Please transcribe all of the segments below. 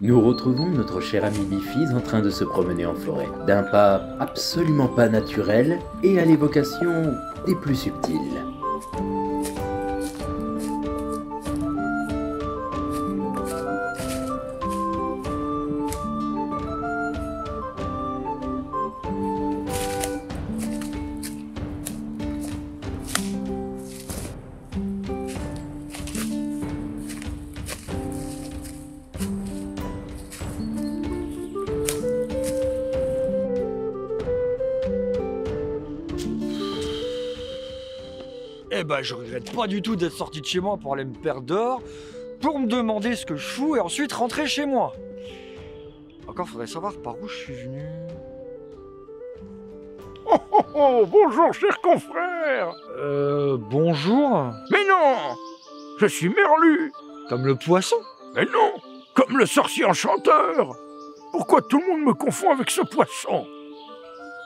Nous retrouvons notre cher ami Biffy en train de se promener en forêt, d'un pas absolument pas naturel et à l'évocation des plus subtiles. Eh ben, je regrette pas du tout d'être sorti de chez moi pour aller me perdre dehors, pour me demander ce que je fous et ensuite rentrer chez moi. Encore faudrait savoir par où je suis venu. Oh oh oh, bonjour cher confrère. Bonjour. Mais non, je suis Merlu. Comme le poisson. Mais non, comme le sorcier enchanteur. Pourquoi tout le monde me confond avec ce poisson?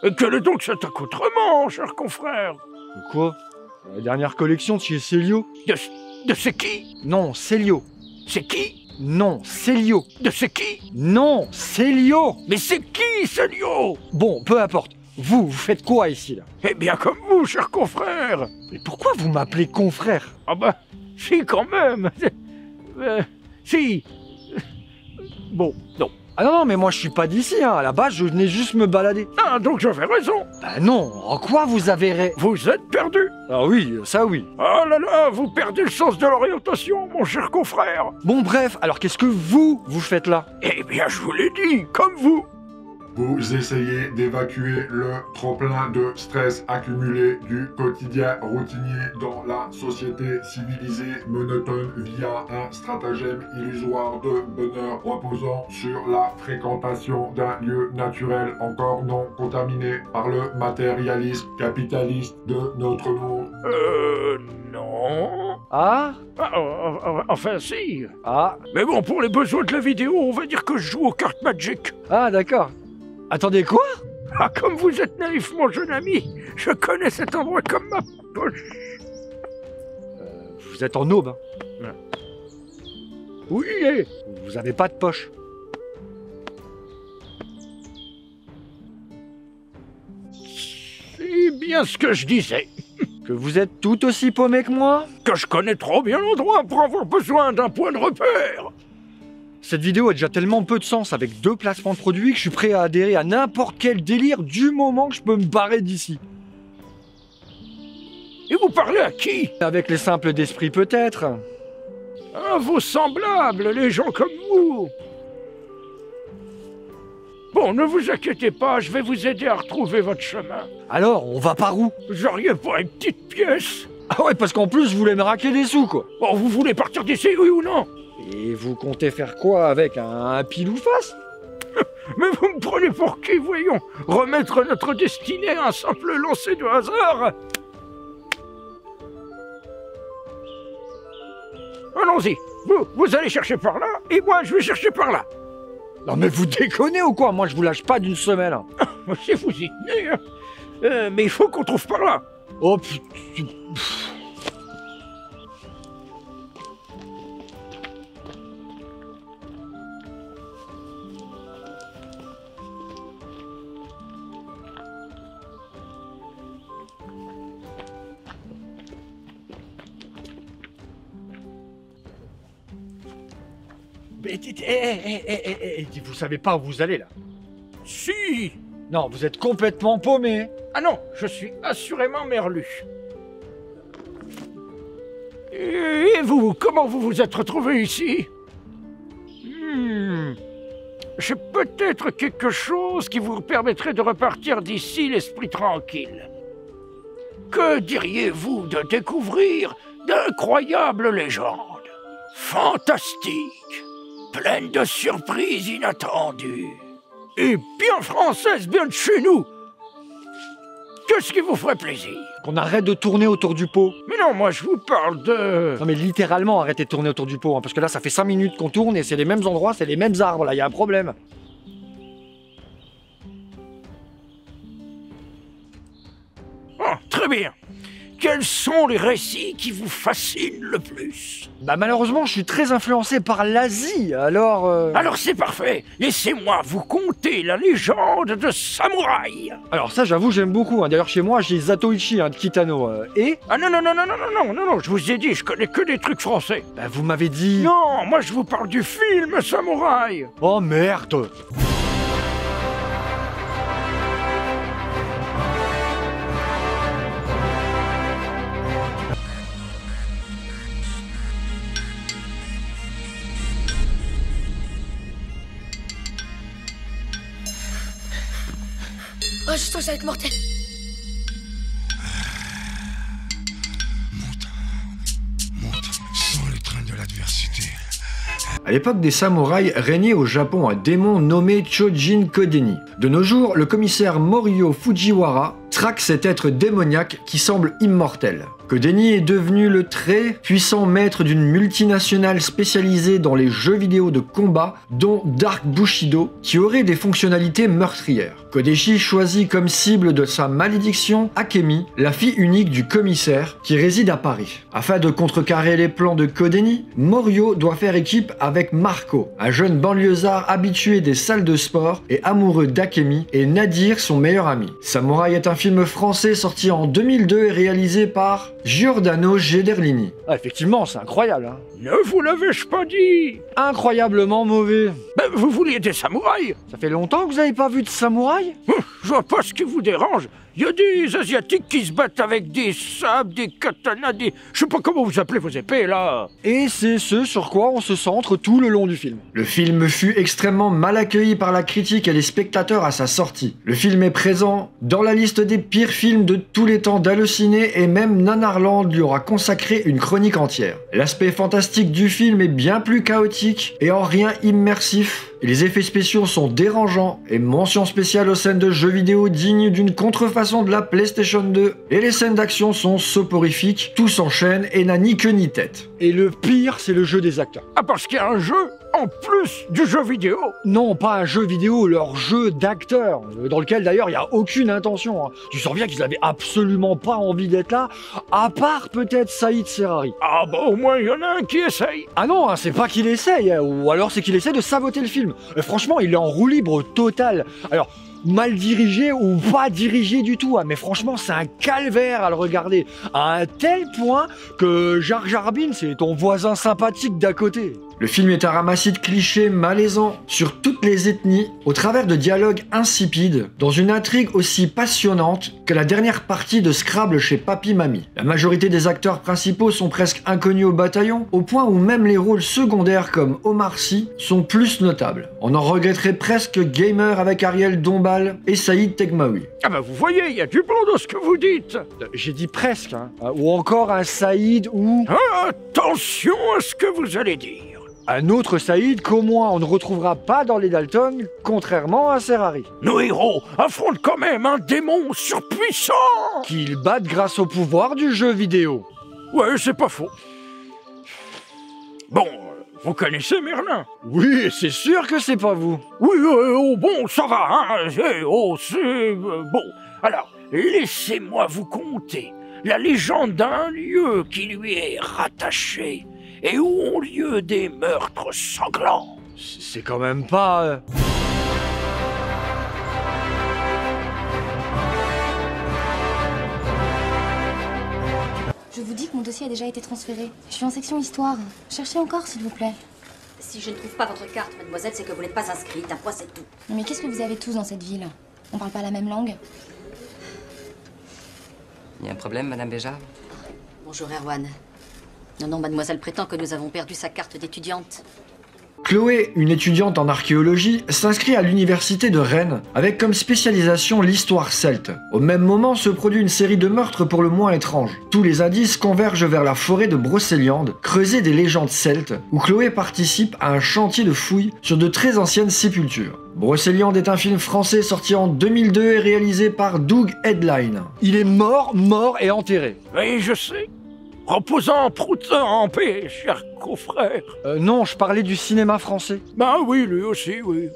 Et quel est donc cet accoutrement, cher confrère? Quoi? La dernière collection de chez Célio. De c'est qui? Non, Célio. C'est qui? Non, Célio. De c'est qui? Non, Célio. Mais c'est qui, Célio? Bon, peu importe. Vous faites quoi ici, là? Eh bien comme vous, cher confrère. Mais pourquoi vous m'appelez confrère? Ah bah, si quand même. Si. Bon, non. Ah non, mais moi je suis pas d'ici, hein. À la base, je venais juste me balader. Ah, donc j'avais raison. Bah non, en quoi vous avez Vous êtes perdu. Ah oui, ça oui. Oh là là, vous perdez le sens de l'orientation, mon cher confrère. Bon bref, alors qu'est-ce que vous faites là? Eh bien, je vous l'ai dit, comme vous. Vous essayez d'évacuer le trop-plein de stress accumulé du quotidien routinier dans la société civilisée monotone via un stratagème illusoire de bonheur reposant sur la fréquentation d'un lieu naturel encore non contaminé par le matérialisme capitaliste de notre monde. Non. Ah? Enfin, si. Ah? Mais bon, pour les besoins de la vidéo, on va dire que je joue aux cartes Magic. Ah d'accord. Attendez, quoi? Ah, comme vous êtes naïf, mon jeune ami, je connais cet endroit comme ma poche. Vous êtes en aube, hein. Oui, et... Vous avez pas de poche. C'est bien ce que je disais. Que vous êtes tout aussi paumé que moi? Que je connais trop bien l'endroit pour avoir besoin d'un point de repère. Cette vidéo a déjà tellement peu de sens avec 2 placements de produits que je suis prêt à adhérer à n'importe quel délire du moment que je peux me barrer d'ici. Et vous parlez à qui? Avec les simples d'esprit peut-être. À vos semblables, les gens comme vous. Bon, ne vous inquiétez pas, je vais vous aider à retrouver votre chemin. Alors, on va par où? J'aurais pas une petite pièce? Ah ouais, parce qu'en plus, vous voulez me raquer des sous, quoi. Bon, vous voulez partir d'ici, oui ou non? Et vous comptez faire quoi avec un pile ou face? Mais vous me prenez pour qui, voyons? Remettre notre destinée à un simple lancer de hasard? Allons-y, vous allez chercher par là, et moi je vais chercher par là. Non mais vous déconnez ou quoi? Moi je vous lâche pas d'une semaine. Hein. Si vous y tenez, hein. Mais il faut qu'on trouve par là. Oh putain. Mais dites, vous savez pas où vous allez là? Si. Non, vous êtes complètement paumé. Ah non, je suis assurément Merlu. Et vous, comment vous vous êtes retrouvé ici? J'ai peut-être quelque chose qui vous permettrait de repartir d'ici l'esprit tranquille. Que diriez-vous de découvrir d'incroyables légendes? Fantastiques, pleines de surprises inattendues. Et bien françaises, bien de chez nous. Qu'est-ce qui vous ferait plaisir? Qu'on arrête de tourner autour du pot. Mais non, moi je vous parle de... Non mais littéralement arrêtez de tourner autour du pot, hein, parce que là ça fait 5 minutes qu'on tourne et c'est les mêmes endroits, c'est les mêmes arbres, là, il y a un problème. Oh, très bien. quels sont les récits qui vous fascinent le plus? Bah malheureusement, je suis très influencé par l'Asie, alors... Alors c'est parfait, laissez-moi vous conter la légende de samouraï. Alors ça, j'avoue, j'aime beaucoup. Hein. D'ailleurs, chez moi, j'ai Zatoichi de Kitano. Et... Ah non, je vous ai dit, je connais que des trucs français. Bah vous m'avez dit... Non, moi je vous parle du film Samouraï. Oh merde. Oh, je sens que ça va être mortel. Monte, sans le train de l'adversité. À l'époque des samouraïs, régnait au Japon un démon nommé Chojin Kodeni. De nos jours, le commissaire Morio Fujiwara traque cet être démoniaque qui semble immortel. Kodeni est devenu le très puissant maître d'une multinationale spécialisée dans les jeux vidéo de combat, dont Dark Bushido, qui aurait des fonctionnalités meurtrières. Kodeshi choisit comme cible de sa malédiction Akemi, la fille unique du commissaire, qui réside à Paris. Afin de contrecarrer les plans de Kodeni, Morio doit faire équipe avec Marco, un jeune banlieusard habitué des salles de sport et amoureux d'Akemi, et Nadir, son meilleur ami. Samouraï est un film français sorti en 2002 et réalisé par Giordano Gederlini. Ah, effectivement, c'est incroyable. Hein. Ne vous l'avais-je pas dit? Incroyablement mauvais. Ben, vous vouliez des samouraïs? Ça fait longtemps que vous n'avez pas vu de samouraï? Je vois pas ce qui vous dérange. Il y a des Asiatiques qui se battent avec des sabres, des katanas, des... Je sais pas comment vous appelez vos épées, là. Et c'est ce sur quoi on se centre tout le long du film. Le film fut extrêmement mal accueilli par la critique et les spectateurs à sa sortie. Le film est présent dans la liste des pires films de tous les temps d'Allociné et même Nanarland lui aura consacré une chronique entière. L'aspect fantastique du film est bien plus chaotique et en rien immersif. Et les effets spéciaux sont dérangeants et mention spéciale aux scènes de jeux vidéo dignes d'une contrefaçon de la PlayStation 2. Et les scènes d'action sont soporifiques, tout s'enchaîne et n'a ni queue ni tête. Et le pire, c'est le jeu des acteurs. Ah, parce qu'il y a un jeu en plus du jeu vidéo? Non, pas un jeu vidéo, leur jeu d'acteurs, dans lequel d'ailleurs il n'y a aucune intention. Hein. Tu sens bien qu'ils avaient absolument pas envie d'être là, à part peut-être Saïd Serrari. Ah bah au moins il y en a un qui essaye. Ah non, hein, c'est pas qu'il essaye, hein, ou alors c'est qu'il essaie de saboter le film. Franchement, il est en roue libre totale. Alors, mal dirigé ou pas dirigé du tout, hein, mais franchement, c'est un calvaire à le regarder. À un tel point que Jar Jar Binks, c'est ton voisin sympathique d'à côté. Le film est un ramassis de clichés malaisants sur toutes les ethnies, au travers de dialogues insipides, dans une intrigue aussi passionnante que la dernière partie de Scrabble chez Papy Mamie. La majorité des acteurs principaux sont presque inconnus au bataillon, au point où même les rôles secondaires comme Omar Sy sont plus notables. On en regretterait presque Gamer avec Ariel Dombal et Saïd Tegmaoui. Ah bah vous voyez, il y a du bon dans ce que vous dites. J'ai dit presque, hein. Ou encore un Saïd ou... Attention à ce que vous allez dire. Un autre Saïd qu'au moins on ne retrouvera pas dans les Dalton, contrairement à Serrari. Nos héros affrontent quand même un démon surpuissant qu'ils battent grâce au pouvoir du jeu vidéo. Ouais, c'est pas faux. Bon, vous connaissez Merlin? Oui, c'est sûr que c'est pas vous. Oui, bon, ça va, hein. C'est bon. Alors, laissez-moi vous conter la légende d'un lieu qui lui est rattaché et où ont lieu des meurtres sanglants. C'est quand même pas... Je vous dis que mon dossier a déjà été transféré. Je suis en section histoire. Cherchez encore, s'il vous plaît. Si je ne trouve pas votre carte, mademoiselle, c'est que vous n'êtes pas inscrite. Un point, c'est tout. Non, mais qu'est-ce que vous avez tous dans cette ville? On parle pas la même langue? Il y a un problème, Madame Béjart? Bonjour, Erwan. Non, mademoiselle prétend que nous avons perdu sa carte d'étudiante. Chloé, une étudiante en archéologie, s'inscrit à l'université de Rennes avec comme spécialisation l'histoire celte. Au même moment se produit une série de meurtres pour le moins étranges. Tous les indices convergent vers la forêt de Brocéliande, creusée des légendes celtes, où Chloé participe à un chantier de fouilles sur de très anciennes sépultures. Brocéliande est un film français sorti en 2002 et réalisé par Doug Headline. Il est mort et enterré. Oui, je sais. Reposant, proutant en paix, cher confrère. Non, je parlais du cinéma français. Ben oui, lui aussi, oui.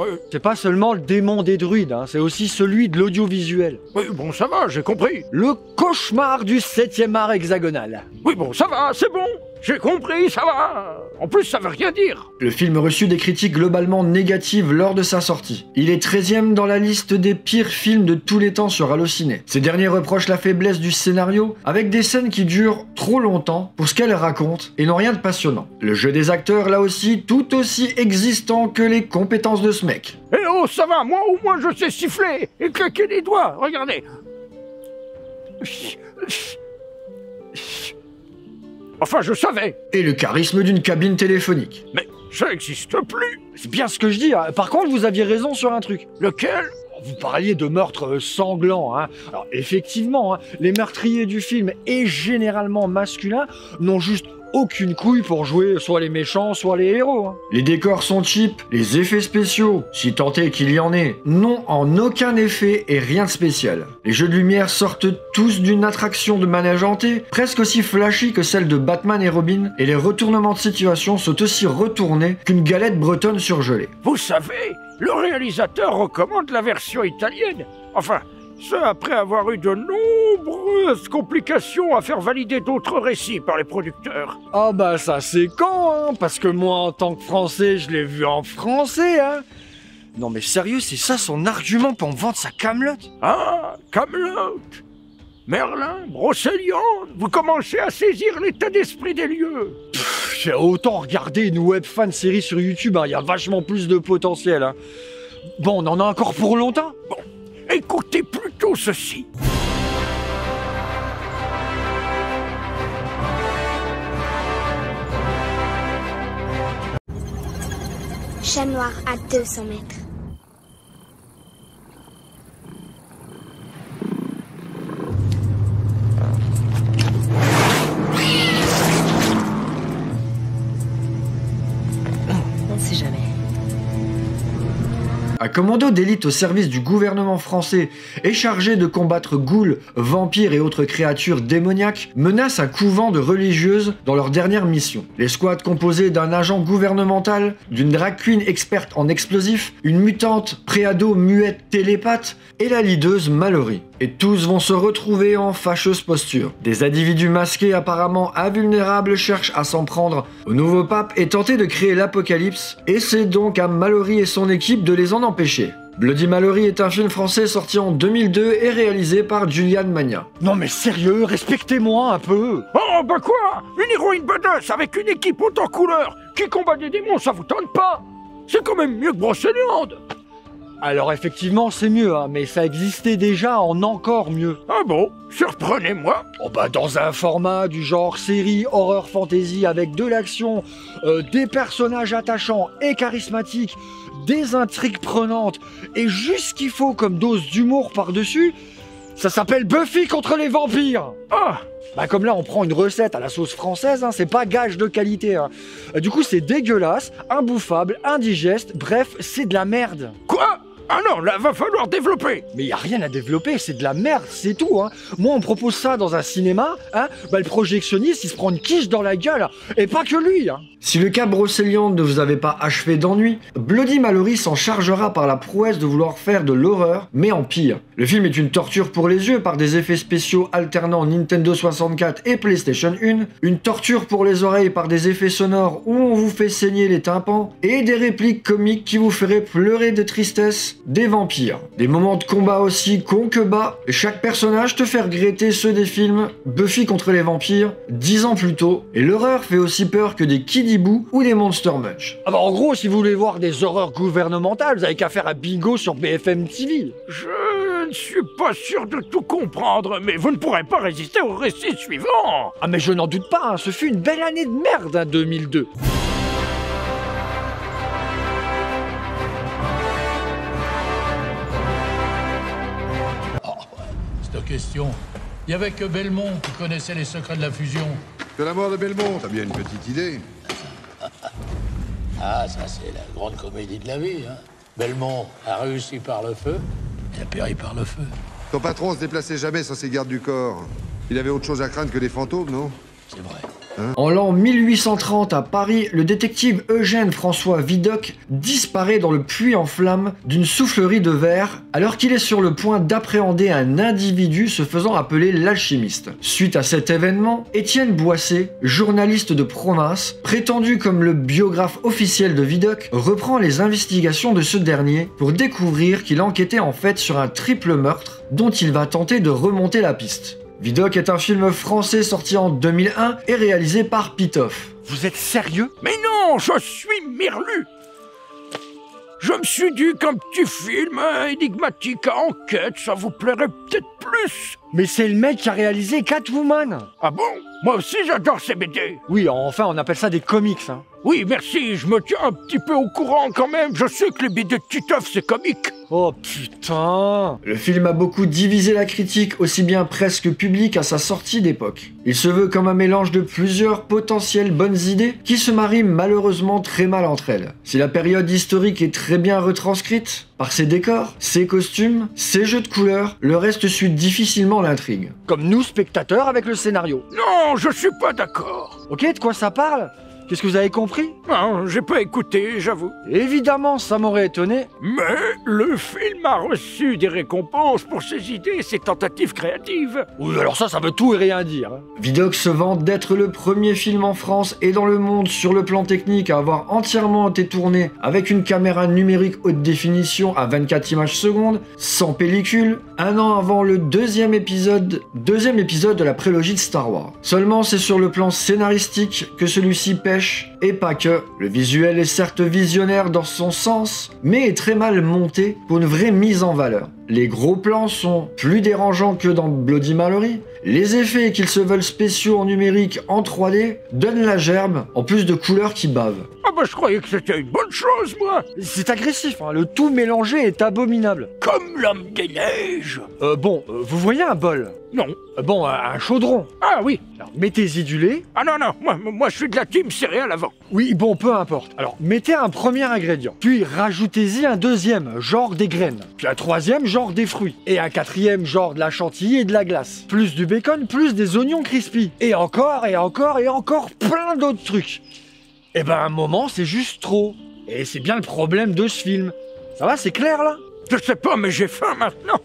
Oui. C'est pas seulement le démon des druides, hein, c'est aussi celui de l'audiovisuel. Oui, bon, ça va, j'ai compris. Le cauchemar du 7e art hexagonal. Oui, bon, ça va, c'est bon. J'ai compris, ça va. En plus, ça veut rien dire. Le film reçut des critiques globalement négatives lors de sa sortie. Il est 13e dans la liste des pires films de tous les temps sur Allociné. Ces derniers reprochent la faiblesse du scénario, avec des scènes qui durent trop longtemps pour ce qu'elles racontent et n'ont rien de passionnant. Le jeu des acteurs, là aussi, tout aussi existant que les compétences de ce mec. Eh oh, ça va, moi au moins je sais siffler et claquer les doigts, regardez. Enfin, je savais. Et le charisme d'une cabine téléphonique. Mais ça n'existe plus. C'est bien ce que je dis, hein. Par contre, vous aviez raison sur un truc. Lequel? Vous parliez de meurtres sanglants, hein. Alors effectivement, hein, les meurtriers du film, et généralement masculins, n'ont juste aucune couille pour jouer soit les méchants, soit les héros. Hein. Les décors sont cheap, les effets spéciaux, si tant est qu'il y en ait, n'ont en aucun effet et rien de spécial. Les jeux de lumière sortent tous d'une attraction de manège hanté, presque aussi flashy que celle de Batman et Robin, et les retournements de situation sont aussi retournés qu'une galette bretonne surgelée. Vous savez, le réalisateur recommande la version italienne. Enfin, ce après avoir eu de nombreuses complications à faire valider d'autres récits par les producteurs. Ah bah ça c'est con, hein, parce que moi en tant que français, je l'ai vu en français, hein. Non mais sérieux, c'est ça son argument pour me vendre sa Camelote? Ah, Camelote, Merlin, Brocéliande, vous commencez à saisir l'état d'esprit des lieux. J'ai autant regardé une web fan série sur YouTube, hein, y a vachement plus de potentiel. Hein. Bon, on en a encore pour longtemps? Bon, écoutez plutôt ceci. Chat noir à 200 mètres. On ne sait jamais. Un commando d'élite au service du gouvernement français est chargé de combattre ghouls, vampires et autres créatures démoniaques menace un couvent de religieuses dans leur dernière mission. Les squads composés d'un agent gouvernemental, d'une drag queen experte en explosifs, une mutante préado muette télépathe et la leaduse Mallory. Et tous vont se retrouver en fâcheuse posture. Des individus masqués apparemment invulnérables cherchent à s'en prendre au nouveau pape et tenter de créer l'apocalypse, et c'est donc à Mallory et son équipe de les en empêcher. Bloody Mallory est un film français sorti en 2002 et réalisé par Julian Magna. Non mais sérieux, respectez-moi un peu. Oh bah quoi? Une héroïne badass avec une équipe haute en couleur qui combat des démons, ça vous tente pas? C'est quand même mieux que Brocéliande. Alors effectivement c'est mieux, hein, mais ça existait déjà en encore mieux. Ah bon? Surprenez-moi. Oh bah dans un format du genre série horreur fantasy avec de l'action, des personnages attachants et charismatiques, des intrigues prenantes et juste ce qu'il faut comme dose d'humour par-dessus, ça s'appelle Buffy contre les vampires. Ah! Bah comme là on prend une recette à la sauce française, hein, c'est pas gage de qualité. Hein. Du coup c'est dégueulasse, imbouffable, indigeste, bref c'est de la merde. Quoi? Ah non, là va falloir développer. Mais y a rien à développer, c'est de la merde, c'est tout. Hein. Moi on me propose ça dans un cinéma, hein, bah le projectionniste il se prend une quiche dans la gueule, et pas que lui. Hein. Si le cas Brocéliande ne vous avait pas achevé d'ennui, Bloody Mallory s'en chargera par la prouesse de vouloir faire de l'horreur, mais en pire. Le film est une torture pour les yeux par des effets spéciaux alternant Nintendo 64 et PlayStation 1, une torture pour les oreilles par des effets sonores où on vous fait saigner les tympans, et des répliques comiques qui vous feraient pleurer de tristesse, des vampires. Des moments de combat aussi cons que bas, et chaque personnage te fait regretter ceux des films Buffy contre les vampires 10 ans plus tôt, et l'horreur fait aussi peur que des Kid Ibu ou des Monster Munch. Ah bah en gros, si vous voulez voir des horreurs gouvernementales, vous avez qu'à faire un bingo sur BFM TV. Je ne suis pas sûr de tout comprendre, mais vous ne pourrez pas résister au récit suivant. Ah mais je n'en doute pas, hein, ce fut une belle année de merde, hein, 2002. Cette question. Il n'y avait que Belmont qui connaissait les secrets de la fusion. De la mort de Belmont, t'as bien une petite idée. Ah, ça c'est la grande comédie de la vie, hein. Belmont a réussi par le feu, et a péri par le feu. Ton patron se déplaçait jamais sans ses gardes du corps. Il avait autre chose à craindre que des fantômes, non? C'est vrai. hein? En l'an 1830 à Paris, le détective Eugène François Vidocq disparaît dans le puits en flammes d'une soufflerie de verre alors qu'il est sur le point d'appréhender un individu se faisant appeler l'alchimiste. Suite à cet événement, Étienne Boissé, journaliste de province, prétendu comme le biographe officiel de Vidocq, reprend les investigations de ce dernier pour découvrir qu'il enquêtait en fait sur un triple meurtre dont il va tenter de remonter la piste. Vidocq est un film français sorti en 2001 et réalisé par Pitof. Vous êtes sérieux? Mais non, je suis Merlu. Je me suis dit qu'un petit film énigmatique à enquête, ça vous plairait peut-être plus. Mais c'est le mec qui a réalisé Catwoman. Ah bon? Moi aussi j'adore ces BD. Oui, enfin on appelle ça des comics, hein. Oui, merci, je me tiens un petit peu au courant quand même. Je sais que les BD de Titeuf, c'est comique. Oh putain! Le film a beaucoup divisé la critique, aussi bien presque publique à sa sortie d'époque. Il se veut comme un mélange de plusieurs potentielles bonnes idées qui se marient malheureusement très mal entre elles. Si la période historique est très bien retranscrite, par ses décors, ses costumes, ses jeux de couleurs, le reste suit difficilement l'intrigue. Comme nous, spectateurs, avec le scénario. Non, je suis pas d'accord. Ok, de quoi ça parle? Qu'est-ce que vous avez compris? Non, j'ai pas écouté, j'avoue. Évidemment, ça m'aurait étonné. Mais le film a reçu des récompenses pour ses idées et ses tentatives créatives. Oui, alors ça veut tout et rien dire. Vidocq se vante d'être le premier film en France et dans le monde sur le plan technique à avoir entièrement été tourné avec une caméra numérique haute définition à 24 images secondes, sans pellicule, un an avant le deuxième épisode de la prélogie de Star Wars. Seulement, c'est sur le plan scénaristique que celui-ci pêche, et pas que. Le visuel est certes visionnaire dans son sens, mais est très mal monté pour une vraie mise en valeur. Les gros plans sont plus dérangeants que dans Bloody Mallory. Les effets qu'ils se veulent spéciaux en numérique en 3D donnent la gerbe, en plus de couleurs qui bavent. Ah bah je croyais que c'était une bonne chose, moi. C'est agressif, hein. Le tout mélangé est abominable. Comme l'homme des neiges. Vous voyez un bol? Non. Un chaudron. Ah oui. Alors, mettez-y du lait. Ah non, moi je suis de la team céréales avant. Oui, peu importe. Alors, mettez un premier ingrédient, puis rajoutez-y un deuxième, genre des graines, puis un troisième, genre des fruits, et un quatrième, genre de la chantilly et de la glace, plus du bacon, plus des oignons crispy, et encore plein d'autres trucs. Et ben, à un moment, c'est juste trop. Et c'est bien le problème de ce film. Ça va, c'est clair, là? Je sais pas, mais j'ai faim maintenant.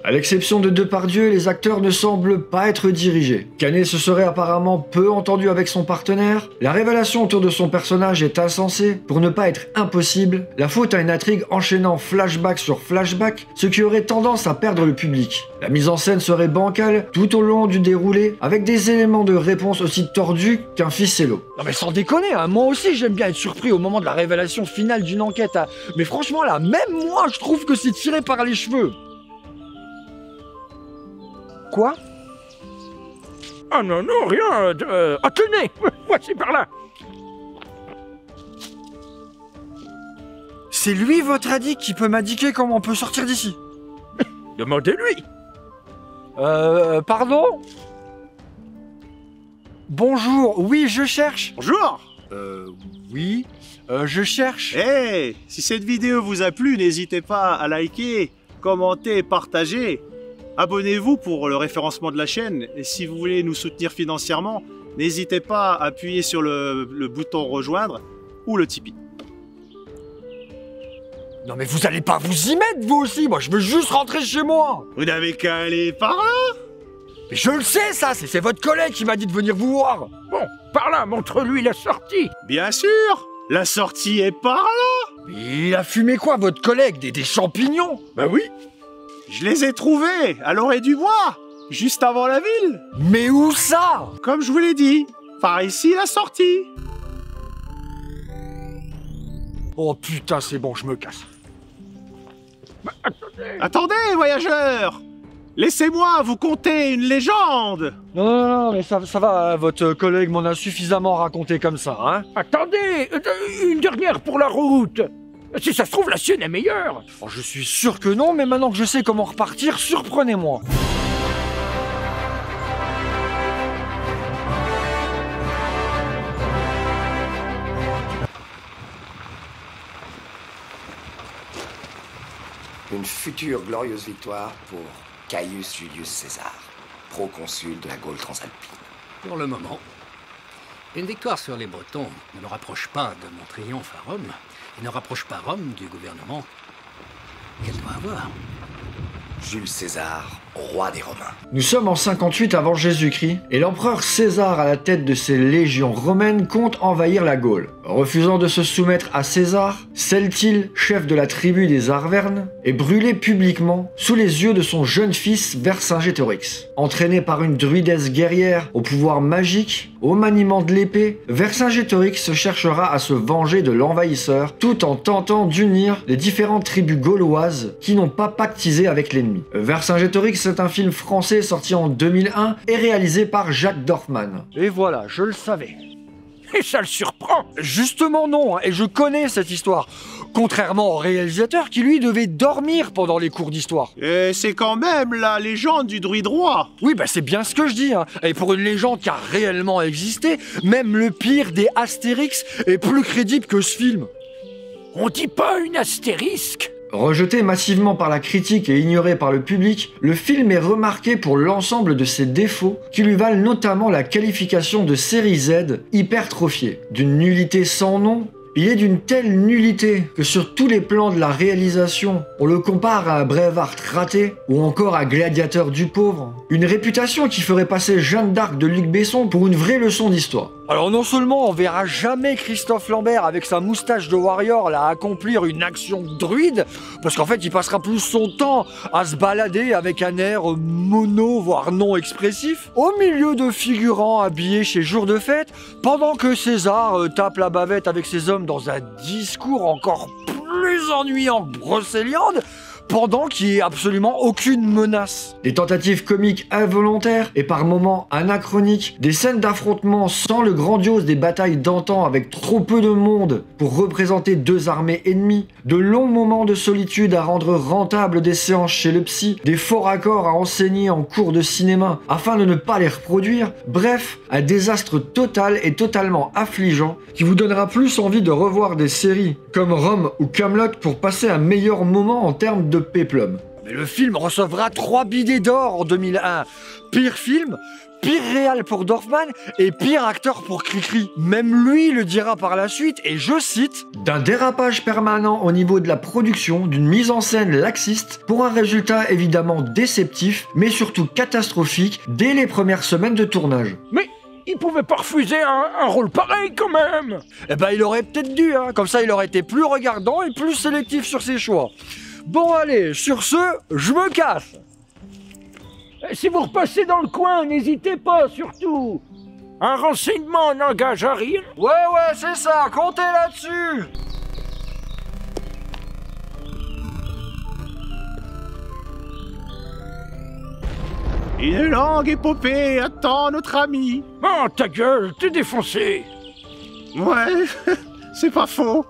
À l'exception de Depardieu, les acteurs ne semblent pas être dirigés. Canet se serait apparemment peu entendu avec son partenaire. La révélation autour de son personnage est insensée. Pour ne pas être impossible, la faute à une intrigue enchaînant flashback sur flashback, ce qui aurait tendance à perdre le public. La mise en scène serait bancale tout au long du déroulé, avec des éléments de réponse aussi tordus qu'un ficello. Non mais sans déconner, hein, moi aussi j'aime bien être surpris au moment de la révélation finale d'une enquête. Hein. Mais franchement là, même moi je trouve que c'est tiré par les cheveux. Quoi? Ah non, rien. Ah tenez, voici par là. C'est lui votre addict qui peut m'indiquer comment on peut sortir d'ici. Demandez-lui. Pardon? Bonjour, oui, je cherche. Bonjour. Oui, je cherche. Hey, si cette vidéo vous a plu, n'hésitez pas à liker, commenter, partager. Abonnez-vous pour le référencement de la chaîne. Et si vous voulez nous soutenir financièrement, n'hésitez pas à appuyer sur le bouton rejoindre ou le Tipeee. Non mais vous allez pas vous y mettre vous aussi, moi je veux juste rentrer chez moi. Vous n'avez qu'à aller par là. Mais je le sais ça, c'est votre collègue qui m'a dit de venir vous voir. Bon, par là, montre-lui la sortie. Bien sûr, la sortie est par là. Mais il a fumé quoi votre collègue, des champignons? Bah oui. Je les ai trouvés à l'orée du bois, juste avant la ville. Mais où ça? Comme je vous l'ai dit, par ici la sortie. Oh putain, c'est bon, je me casse. Bah, Attendez, voyageurs. Laissez-moi vous conter une légende. Non, mais ça va, votre collègue m'en a suffisamment raconté comme ça, hein. Attendez, une dernière pour la route. Si ça se trouve, la sienne est meilleure. Oh, je suis sûr que non, mais maintenant que je sais comment repartir, surprenez-moi. Une future glorieuse victoire pour Caius Julius César, proconsul de la Gaule transalpine. Pour le moment. Une victoire sur les Bretons ne me rapproche pas de mon triomphe à Rome, et ne rapproche pas Rome du gouvernement qu'elle doit avoir. Jules César, roi des Romains. Nous sommes en 58 avant Jésus-Christ, et l'empereur César à la tête de ses légions romaines compte envahir la Gaule. Refusant de se soumettre à César, Celtil, chef de la tribu des Arvernes, est brûlé publiquement sous les yeux de son jeune fils Vercingétorix. Entraîné par une druidesse guerrière au pouvoir magique, au maniement de l'épée, Vercingétorix cherchera à se venger de l'envahisseur tout en tentant d'unir les différentes tribus gauloises qui n'ont pas pactisé avec l'ennemi. Vercingétorix est un film français sorti en 2001 et réalisé par Jacques Dorfman. Et voilà, je le savais. Et ça le surprend. Justement non, et je connais cette histoire. Contrairement au réalisateur qui lui devait dormir pendant les cours d'histoire. Et c'est quand même la légende du druide roi. Oui, bah c'est bien ce que je dis. Et pour une légende qui a réellement existé, même le pire des Astérix est plus crédible que ce film. On dit pas une astérisque? Rejeté massivement par la critique et ignoré par le public, le film est remarqué pour l'ensemble de ses défauts qui lui valent notamment la qualification de série Z hypertrophiée. D'une nullité sans nom, il est d'une telle nullité que sur tous les plans de la réalisation, on le compare à Braveheart raté ou encore à Gladiateur du pauvre. Une réputation qui ferait passer Jeanne d'Arc de Luc Besson pour une vraie leçon d'histoire. Alors non seulement on verra jamais Christophe Lambert avec sa moustache de warrior là accomplir une action druide, parce qu'en fait il passera plus son temps à se balader avec un air mono voire non expressif, au milieu de figurants habillés chez Jour de Fête, pendant que César tape la bavette avec ses hommes dans un discours encore plus ennuyant que Brocéliande, pendant qu'il n'y ait absolument aucune menace. Des tentatives comiques involontaires et par moments anachroniques, des scènes d'affrontement sans le grandiose des batailles d'antan avec trop peu de monde pour représenter deux armées ennemies, de longs moments de solitude à rendre rentables des séances chez le psy, des faux raccords à enseigner en cours de cinéma afin de ne pas les reproduire, bref, un désastre total et totalement affligeant qui vous donnera plus envie de revoir des séries comme Rome ou Kaamelott pour passer un meilleur moment en termes de péplum. Mais le film recevra 3 bidets d'or en 2001. Pire film, pire réal pour Dorfman et pire acteur pour Cricri. Même lui le dira par la suite, et je cite « D'un dérapage permanent au niveau de la production, d'une mise en scène laxiste, pour un résultat évidemment déceptif, mais surtout catastrophique dès les premières semaines de tournage. » Mais il pouvait pas refuser un rôle pareil quand même. Eh ben il aurait peut-être dû, comme ça il aurait été plus regardant et plus sélectif sur ses choix. Bon allez, sur ce, je me casse. Si vous repassez dans le coin, n'hésitez pas surtout. Un renseignement n'engage à rien. Ouais, c'est ça, comptez là-dessus. Une longue épopée attend notre ami. Oh, ta gueule, t'es défoncé. Ouais, c'est pas faux.